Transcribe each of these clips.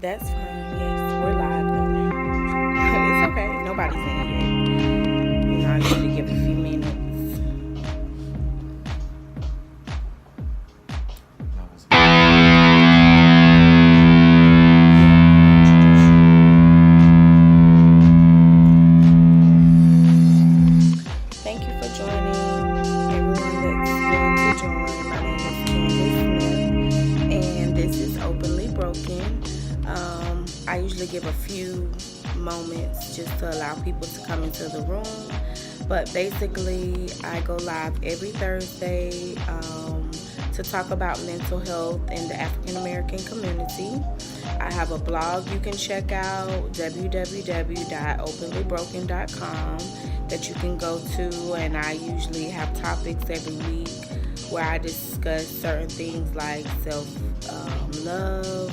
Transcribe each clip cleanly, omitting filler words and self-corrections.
That's fine. Yes, we're live though now. It's okay. Nobody's in yet. I usually give a few minutes. Thank you for joining. Everyone that's going to join. My name is Candace Smith, and this is Openly Broken. I usually give a few moments just to allow people to come into the room, but basically I go live every Thursday to talk about mental health in the African American community. I have a blog you can check out, www.openlybroken.com, that you can go to, and I usually have topics every week where I discuss certain things like self-love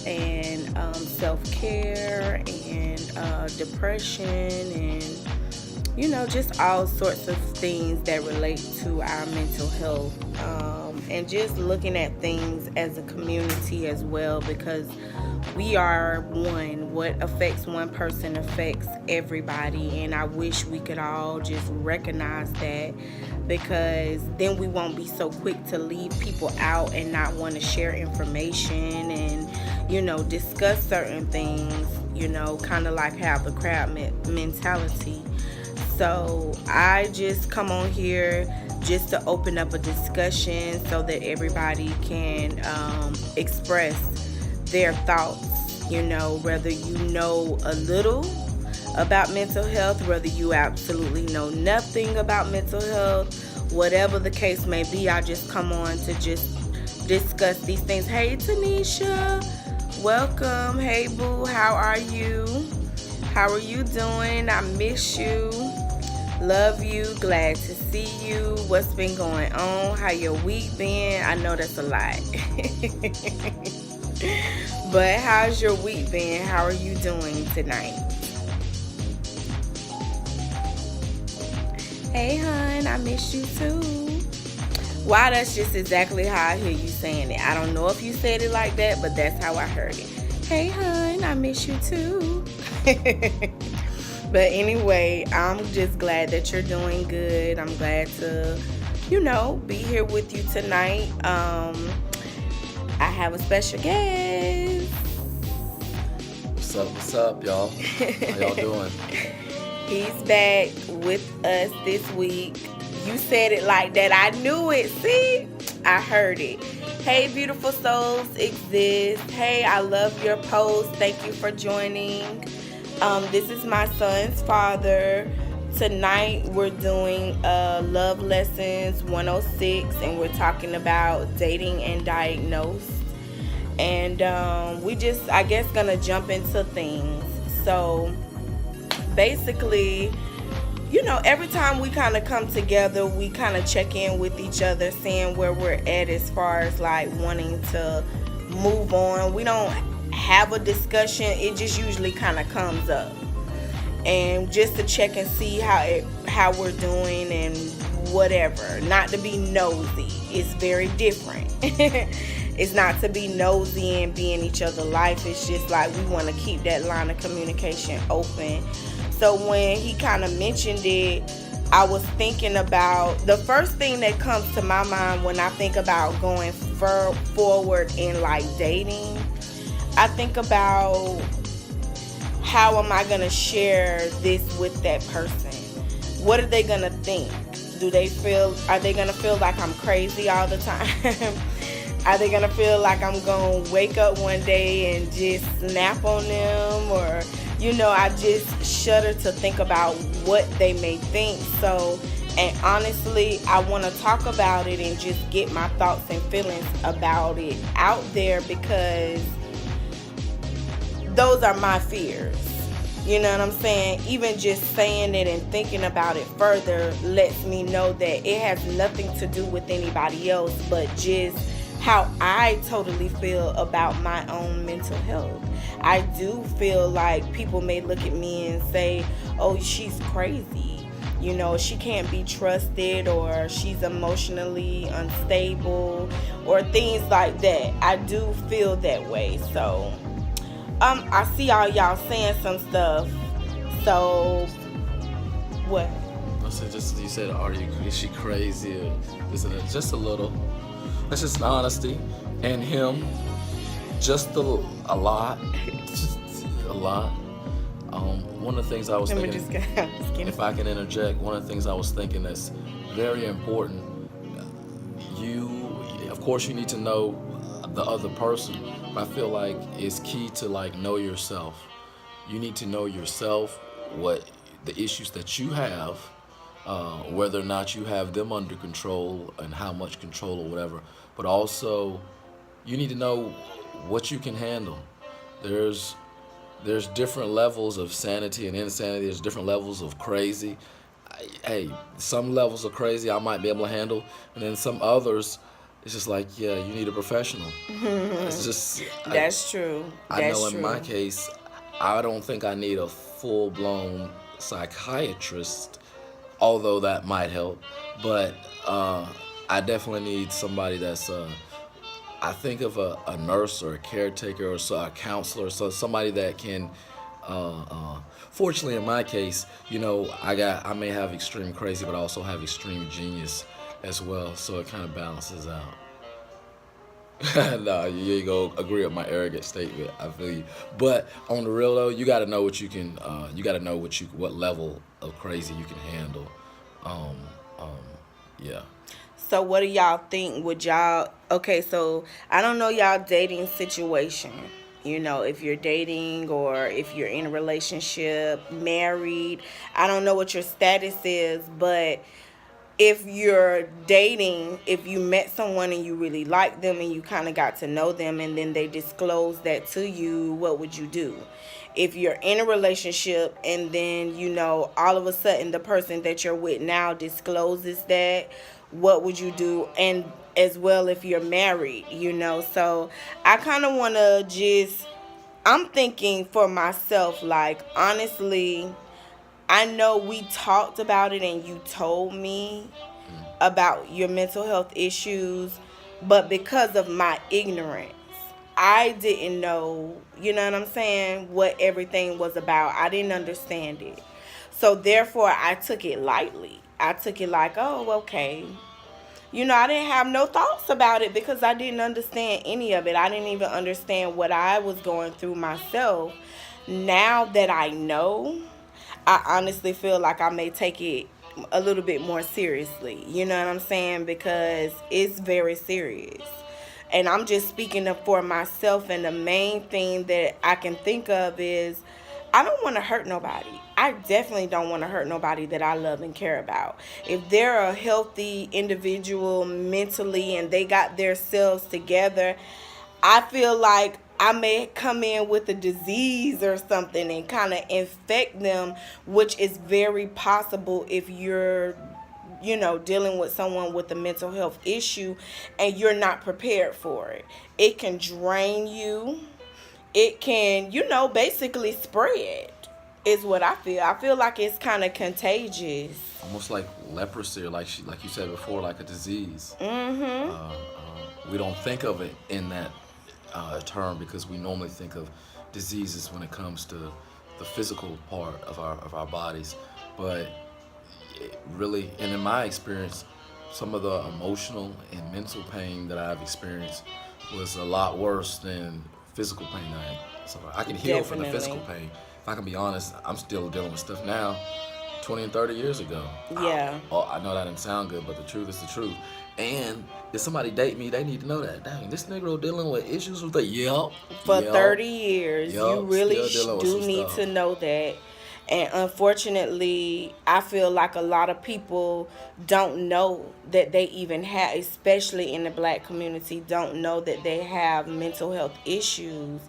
and self-care and depression and just all sorts of things that relate to our mental health, and just looking at things as a community as well, because we are one. What affects one person affects everybody, and I wish we could all just recognize that, because then we won't be so quick to leave people out and not want to share information and discuss certain things, kind of like have the crowd mentality. So I just come on here just to open up a discussion so that everybody can express their thoughts, whether you know a little about mental health, whether you absolutely know nothing about mental health, whatever the case may be. I just come on to just discuss these things. Hey Tanisha, welcome. Hey boo, how are you? How are you doing? I miss you. Love you. Glad to see you. What's been going on? How your week been? I know that's a lot. But how's your week been? How are you doing tonight? Hey hun, I miss you too. Wow, that's just exactly how I hear you saying it. I don't know if you said it like that, but that's how I heard it. Hey hun, I miss you too. But anyway, I'm just glad that you're doing good. I'm glad to, be here with you tonight. I have a special guest. What's up, y'all? How y'all doing? He's back with us this week. You said it like that. I knew it. See? I heard it. Hey, beautiful souls exist. Hey, I love your post. Thank you for joining. This is my son's father. Tonight we're doing Love Lessons 106, and we're talking about dating and diagnosed. And we just, I guess, gonna jump into things. So basically, every time we kind of come together, we kind of check in with each other, seeing where we're at as far as like wanting to move on. We don't have a discussion. It just usually kind of comes up, and just to check and see how we're doing and whatever. Not to be nosy. It's very different. It's not to be nosy and be in each other's life. It's just like we want to keep that line of communication open. So when he kind of mentioned it, I was thinking about, the first thing that comes to my mind when I think about going forward in like dating, I think about how am I going to share this with that person? What are they going to think? Are they going to feel like I'm crazy all the time? Are they going to feel like I'm going to wake up one day and just snap on them? Or, I just shudder to think about what they may think. So, and honestly, I want to talk about it and just get my thoughts and feelings about it out there, because those are my fears. You know what I'm saying? Even just saying it and thinking about it further lets me know that it has nothing to do with anybody else, but just how I totally feel about my own mental health. I do feel like people may look at me and say, oh, she's crazy. She can't be trusted, or she's emotionally unstable, or things like that. I do feel that way. So I see all y'all saying some stuff. So what? I said, just you said, is she crazy or is it just a little? That's just honesty, and him, just a lot, just a lot. One of the things I was thinking, if I can interject, one of the things I was thinking that's very important. Of course, you need to know the other person, but I feel like it's key to like know yourself. You need to know yourself, what the issues that you have, whether or not you have them under control and how much control or whatever. But also, you need to know what you can handle. There's different levels of sanity and insanity. There's different levels of crazy. Hey, some levels of crazy I might be able to handle, and then some others, it's just like, yeah, you need a professional. It's just That's true. I know in my case, I don't think I need a full-blown psychiatrist, although that might help. But I definitely need somebody that's I think of a nurse or a caretaker or a counselor, so somebody that can. Fortunately, in my case, I may have extreme crazy, but I also have extreme genius as well, so it kind of balances out. Nah, you ain't gonna agree with my arrogant statement. I feel you, but on the real though, you got to know what you can. You got to know what level of crazy you can handle. Um, yeah. So what do y'all think? Okay, so I don't know y'all dating situation. If you're dating or if you're in a relationship, married. I don't know what your status is, but if you're dating, if you met someone and you really like them and you kind of got to know them and then they disclose that to you, what would you do? If you're in a relationship and then, all of a sudden the person that you're with now discloses that, what would you do? And as well if you're married, So I kind of want to I'm thinking for myself, like, honestly, I know we talked about it and you told me about your mental health issues, but because of my ignorance, I didn't know, you know what I'm saying, what everything was about. I didn't understand it. So therefore, I took it lightly. I took it like, oh, okay. I didn't have no thoughts about it because I didn't understand any of it. I didn't even understand what I was going through myself. Now that I know, I honestly feel like I may take it a little bit more seriously. You know what I'm saying? Because it's very serious. And I'm just speaking up for myself. And the main thing that I can think of is I don't want to hurt nobody. I definitely don't want to hurt nobody that I love and care about. If they're a healthy individual mentally and they got their selves together, I feel like I may come in with a disease or something and kind of infect them, which is very possible if you're, dealing with someone with a mental health issue and you're not prepared for it. It can drain you. It can, basically spread, is what I feel. I feel like it's kind of contagious. Almost like leprosy, or like you said before, like a disease. We don't think of it in that term because we normally think of diseases when it comes to the physical part of our bodies, but really, and in my experience, some of the emotional and mental pain that I've experienced was a lot worse than physical pain. So I can heal from the physical pain. If I can be honest, I'm still dealing with stuff now 20 and 30 years ago. Yeah. I know that didn't sound good, but the truth is the truth. And if somebody date me, they need to know that. Dang, this nigga dealing with issues with the For 30 years. You really do need to know that. And unfortunately, I feel like a lot of people don't know that they even have, especially in the black community, don't know that they have mental health issues.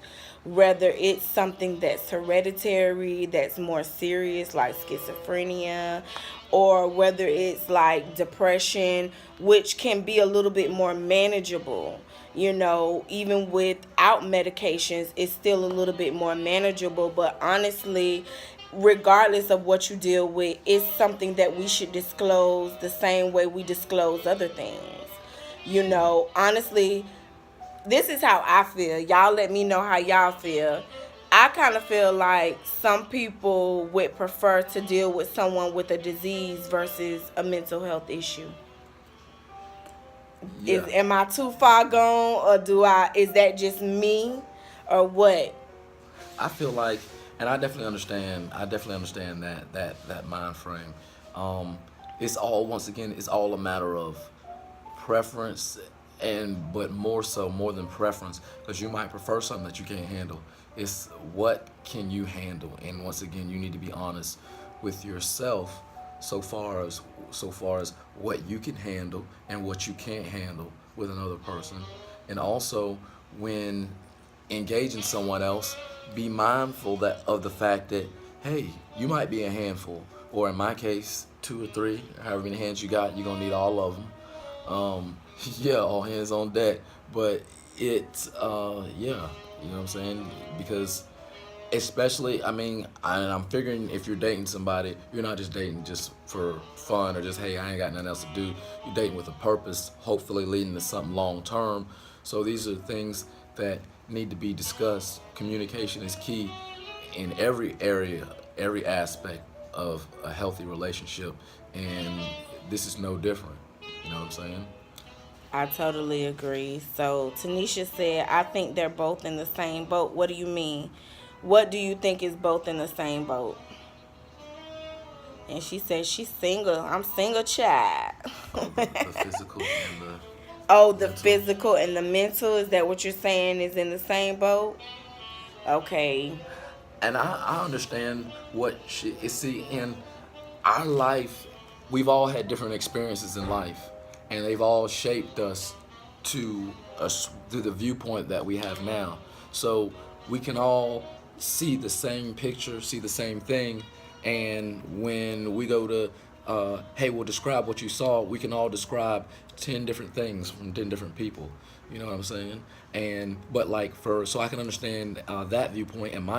Whether it's something that's hereditary, that's more serious, like schizophrenia, or whether it's like depression, which can be a little bit more manageable. Even without medications, it's still a little bit more manageable. But honestly, regardless of what you deal with, it's something that we should disclose the same way we disclose other things. Honestly, this is how I feel. Y'all let me know how y'all feel. I kind of feel like some people would prefer to deal with someone with a disease versus a mental health issue. Yeah. Am I too far gone, or is that just me, or what? I feel like, and I definitely understand. I definitely understand that mind frame. It's all, once again, it's all a matter of preference, and but more than preference, because you might prefer something that you can't handle. It's what can you handle, and once again, you need to be honest with yourself so far as what you can handle and what you can't handle with another person, and also when engaging someone else, be mindful that of the fact that, hey, you might be a handful, or in my case, two or three, however many hands you got, you're gonna need all of them. Yeah, all hands on deck. But yeah, you know what I'm saying? Because especially, I mean, I'm figuring if you're dating somebody, you're not just dating just for fun or just, hey, I ain't got nothing else to do. You're dating with a purpose, hopefully leading to something long term. So these are things that need to be discussed. Communication is key in every area, every aspect of a healthy relationship, and this is no different. You know what I'm saying? I totally agree. So Tanisha said, I think they're both in the same boat. What do you mean? What do you think is both in the same boat? And she said she's single. I'm single, child. Oh, the physical and the Oh, the mental. physical and the mental. Is that what you're saying is in the same boat? Okay. And I understand what she is. See, in our life, we've all had different experiences in life, and they've all shaped us to us to the viewpoint that we have now. So we can all see the same picture, see the same thing, and when we go to, hey, we'll describe what you saw. We can all describe 10 different things from 10 different people. You know what I'm saying? And but like for so I can understand that viewpoint and my